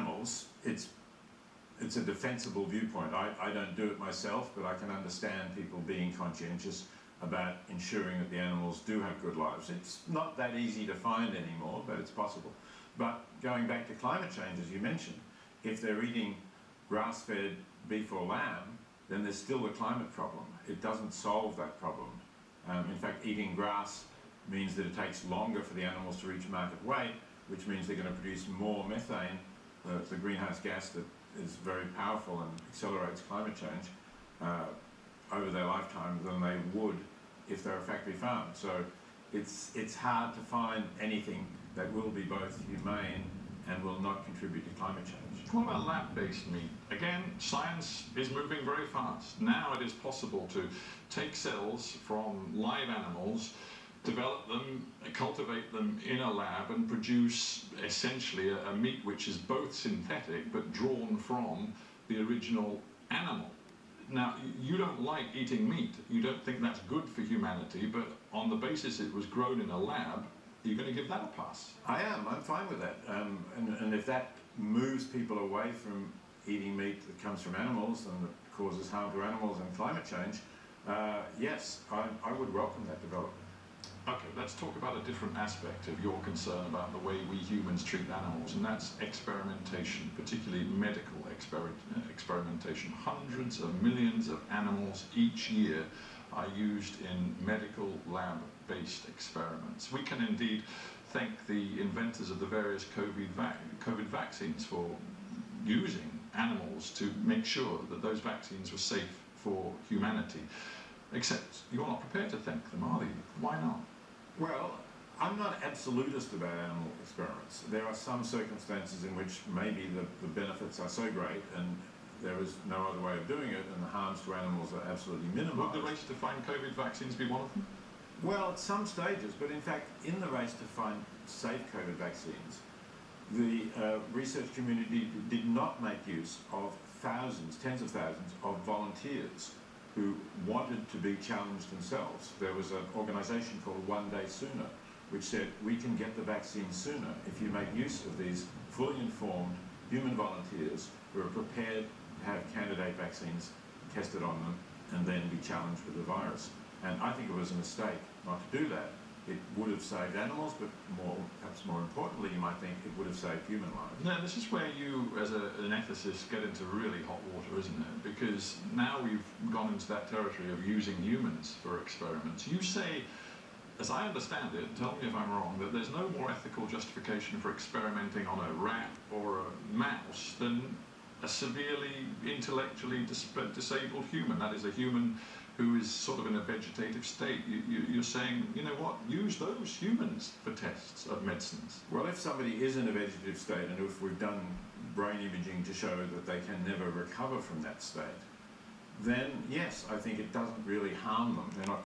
animals, it's a defensible viewpoint. I don't do it myself, but I can understand people being conscientious about ensuring that the animals do have good lives. It's not that easy to find anymore, but it's possible. But going back to climate change, as you mentioned, if they're eating grass-fed beef or lamb, then there's still a climate problem. It doesn't solve that problem. In fact, eating grass means that it takes longer for the animals to reach market weight, which means they're going to produce more methane, the greenhouse gas that is very powerful and accelerates climate change over their lifetime than they would if they're a factory farm. So it's hard to find anything that will be both humane and will not contribute to climate change. What about lab-based meat? Again, science is moving very fast. Now it is possible to take cells from live animals, develop them, cultivate them in a lab and produce essentially a meat which is both synthetic but drawn from the original animal. Now, you don't like eating meat, you don't think that's good for humanity, but on the basis it was grown in a lab, you're going to give that a pass? I am. I'm fine with that. And if that moves people away from eating meat that comes from animals and that causes harm to animals and climate change, yes, I would welcome that development. Okay, let's talk about a different aspect of your concern about the way we humans treat animals, and that's experimentation, particularly medical experimentation. Hundreds of millions of animals each year are used in medical lab-based experiments. We can indeed thank the inventors of the various COVID vaccines for using animals to make sure that those vaccines were safe for humanity. Except you're not prepared to thank them, are you? Why not? Well, I'm not absolutist about animal experiments. There are some circumstances in which maybe the benefits are so great and there is no other way of doing it and the harms to animals are absolutely minimised. Would the race to find COVID vaccines be one of them? Well, at some stages, but in fact, in the race to find safe COVID vaccines, the research community did not make use of thousands, tens of thousands of volunteers who wanted to be challenged themselves. There was an organisation called One Day Sooner, which said, we can get the vaccine sooner if you make use of these fully informed human volunteers who are prepared to have candidate vaccines tested on them and then be challenged with the virus. And I think it was a mistake not to do that. It would have saved animals, but perhaps more importantly, you might think it would have saved human lives. Now, this is where you, as an ethicist, get into really hot water, isn't it? Because now we've gone into that territory of using humans for experiments. You say, as I understand it, tell me if I'm wrong, that there's no more ethical justification for experimenting on a rat or a mouse than a severely intellectually disabled human. That is, a human who is sort of in a vegetative state. You're saying, you know what, use those humans for tests of medicines. Well, if somebody is in a vegetative state and if we've done brain imaging to show that they can never recover from that state, then yes, I think it doesn't really harm them. They're not